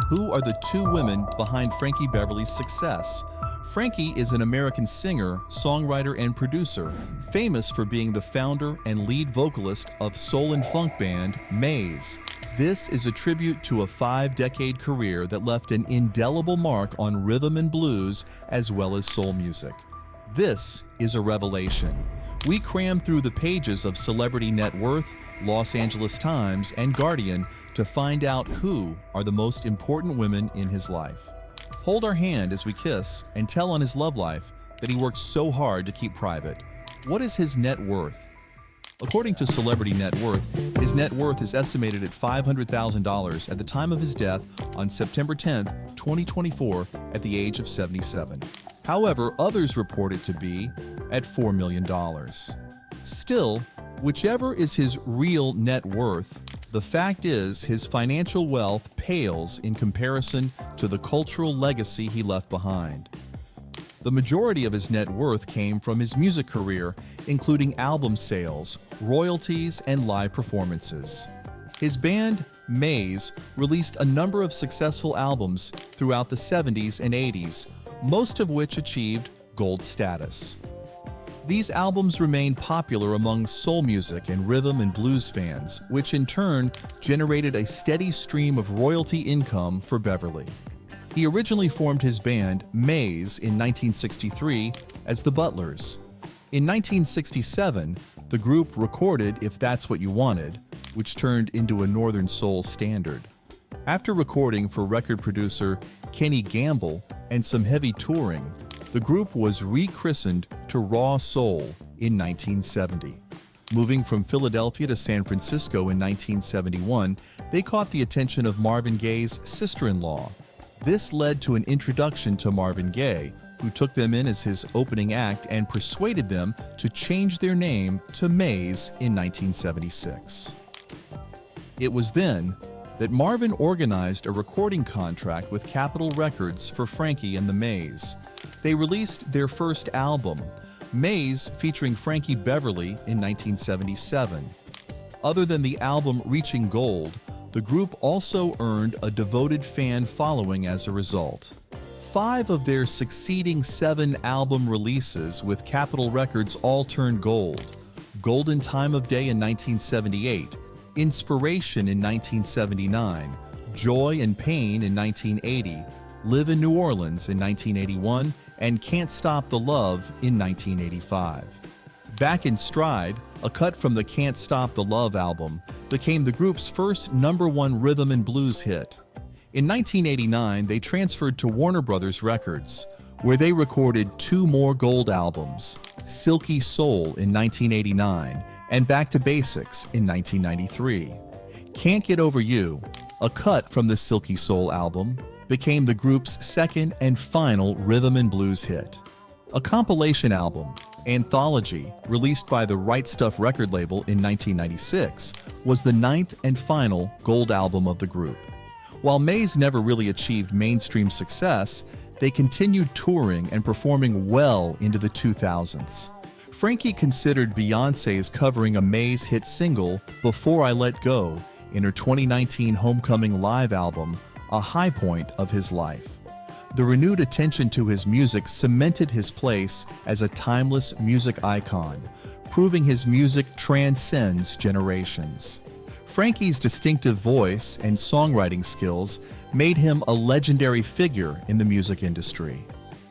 Who are the two women behind Frankie Beverly's success? Frankie is an American singer, songwriter, and producer, famous for being the founder and lead vocalist of soul and funk band Maze. This is a tribute to a 5-decade career that left an indelible mark on rhythm and blues as well as soul music. This is a revelation. We cram through the pages of Celebrity Net Worth, Los Angeles Times, and Guardian to find out who are the most important women in his life. Hold our hand as we kiss and tell on his love life that he worked so hard to keep private. What is his net worth? According to Celebrity Net Worth, his net worth is estimated at $500,000 at the time of his death on September 10, 2024, at the age of 77. However, others report it to be at $4 million. Still, whichever is his real net worth, the fact is his financial wealth pales in comparison to the cultural legacy he left behind. The majority of his net worth came from his music career, including album sales, royalties, and live performances. His band, Maze, released a number of successful albums throughout the 70s and 80s, most of which achieved gold status. These albums remained popular among soul music and rhythm and blues fans, which in turn generated a steady stream of royalty income for Beverly. He originally formed his band, Maze, in 1963 as the Butlers. In 1967, the group recorded If That's What You Wanted, which turned into a Northern Soul standard. After recording for record producer Kenny Gamble and some heavy touring, the group was rechristened to Raw Soul in 1970. Moving from Philadelphia to San Francisco in 1971, they caught the attention of Marvin Gaye's sister-in-law. This led to an introduction to Marvin Gaye, who took them in as his opening act and persuaded them to change their name to Maze in 1976. It was then that Marvin organized a recording contract with Capitol Records for Frankie and the Maze. They released their first album, Maze, featuring Frankie Beverly, in 1977. Other than the album reaching gold, the group also earned a devoted fan following as a result. 5 of their succeeding 7 album releases with Capitol Records all turned gold: Golden Time of Day in 1978, Inspiration in 1979, Joy and Pain in 1980, Live in New Orleans in 1981, and Can't Stop the Love in 1985. Back in Stride, a cut from the Can't Stop the Love album, became the group's first #1 rhythm and blues hit. In 1989, they transferred to Warner Brothers Records, where they recorded 2 more gold albums, Silky Soul in 1989 and Back to Basics in 1993. Can't Get Over You, a cut from the Silky Soul album, became the group's second and final rhythm and blues hit. A compilation album, Anthology, released by the Right Stuff record label in 1996, was the 9th and final gold album of the group. While Maze never really achieved mainstream success, they continued touring and performing well into the 2000s. Frankie considered Beyoncé's covering a Maze hit single, Before I Let Go, in her 2019 Homecoming Live album, a high point of his life. The renewed attention to his music cemented his place as a timeless music icon, proving his music transcends generations. Frankie's distinctive voice and songwriting skills made him a legendary figure in the music industry.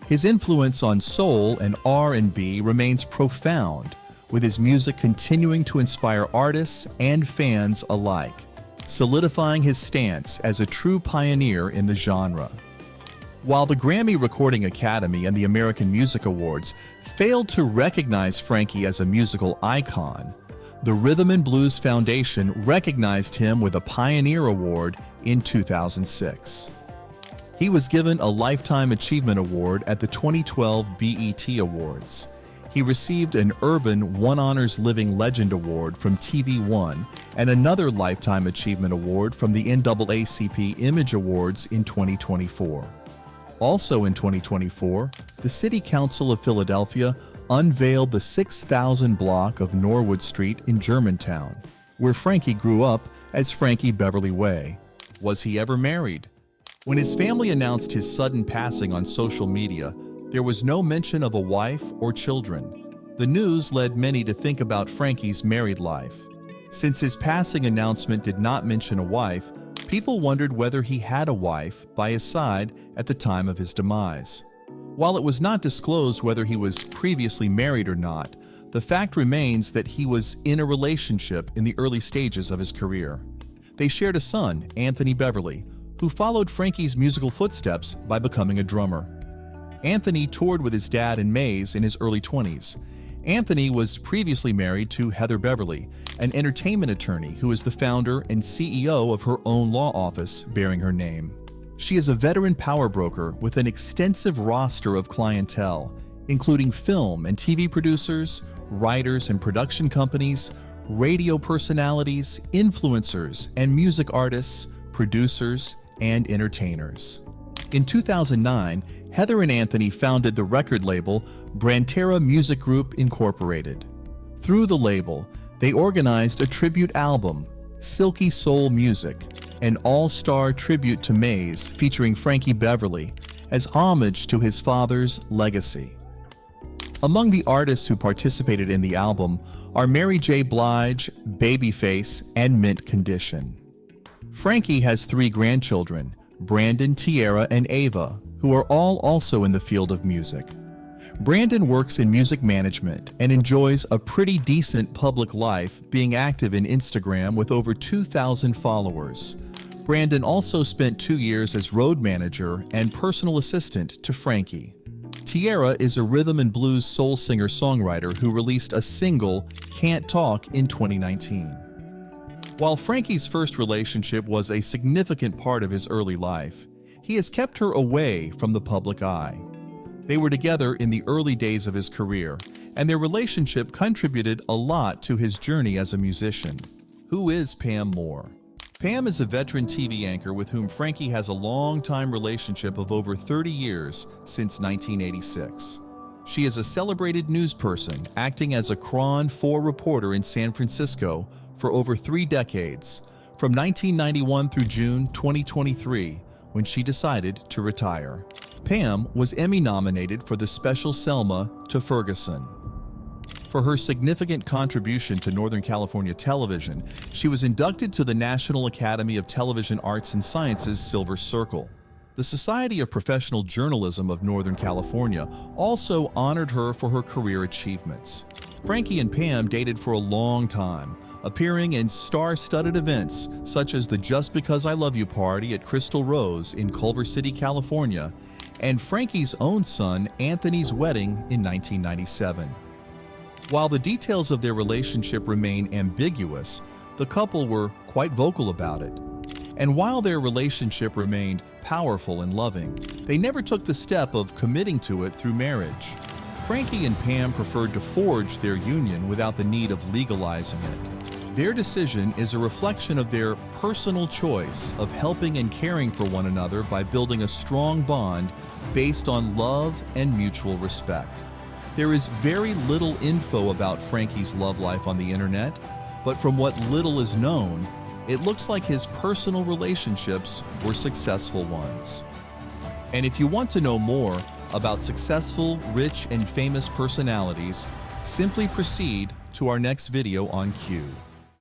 His influence on soul and R&B remains profound, with his music continuing to inspire artists and fans alike, solidifying his stance as a true pioneer in the genre. While the Grammy Recording Academy and the American Music Awards failed to recognize Frankie as a musical icon, the Rhythm and Blues Foundation recognized him with a Pioneer Award in 2006. He was given a Lifetime Achievement Award at the 2012 BET Awards. He received an Urban One Honors Living Legend Award from TV One and another Lifetime Achievement Award from the NAACP Image Awards in 2024. Also in 2024, the City Council of Philadelphia unveiled the 6,000 block of Norwood Street in Germantown, where Frankie grew up as Frankie Beverly Way. Was he ever married? When his family announced his sudden passing on social media, there was no mention of a wife or children. The news led many to think about Frankie's married life. Since his passing announcement did not mention a wife, people wondered whether he had a wife by his side at the time of his demise. While it was not disclosed whether he was previously married or not, the fact remains that he was in a relationship in the early stages of his career. They shared a son, Anthony Beverly, who followed Frankie's musical footsteps by becoming a drummer. Anthony toured with his dad and Mays in his early 20s. Anthony was previously married to Heather Beverly, an entertainment attorney who is the founder and CEO of her own law office bearing her name. She is a veteran power broker with an extensive roster of clientele, including film and TV producers, writers and production companies, radio personalities, influencers, and music artists, producers, and entertainers. In 2009, Heather and Anthony founded the record label Brantera Music Group Incorporated. Through the label, they organized a tribute album, Silky Soul Music, an all-star tribute to Mays featuring Frankie Beverly, as homage to his father's legacy. Among the artists who participated in the album are Mary J. Blige, Babyface, and Mint Condition. Frankie has 3 grandchildren, Brandon, Tiara, and Ava, who are all also in the field of music. Brandon works in music management and enjoys a pretty decent public life, being active in Instagram with over 2,000 followers. Brandon also spent 2 years as road manager and personal assistant to Frankie. Tiara is a rhythm and blues soul singer-songwriter who released a single, Can't Talk, in 2019. While Frankie's first relationship was a significant part of his early life, he has kept her away from the public eye. They were together in the early days of his career, and their relationship contributed a lot to his journey as a musician. Who is Pam Moore? Pam is a veteran TV anchor with whom Frankie has a long-time relationship of over 30 years, since 1986. She is a celebrated news person, acting as a KRON 4 reporter in San Francisco for over 3 decades, from 1991 through June 2023, when she decided to retire. Pam was Emmy-nominated for the special Selma to Ferguson. For her significant contribution to Northern California television, she was inducted to the National Academy of Television Arts and Sciences Silver Circle. The Society of Professional Journalism of Northern California also honored her for her career achievements. Frankie and Pam dated for a long time, appearing in star-studded events such as the Just Because I Love You party at Crystal Rose in Culver City, California, and Frankie's own son Anthony's wedding in 1997. While the details of their relationship remain ambiguous, the couple were quite vocal about it. And while their relationship remained powerful and loving, they never took the step of committing to it through marriage. Frankie and Pam preferred to forge their union without the need of legalizing it. Their decision is a reflection of their personal choice of helping and caring for one another by building a strong bond based on love and mutual respect. There is very little info about Frankie's love life on the internet, but from what little is known, it looks like his personal relationships were successful ones. And if you want to know more about successful, rich, and famous personalities, simply proceed to our next video on Q.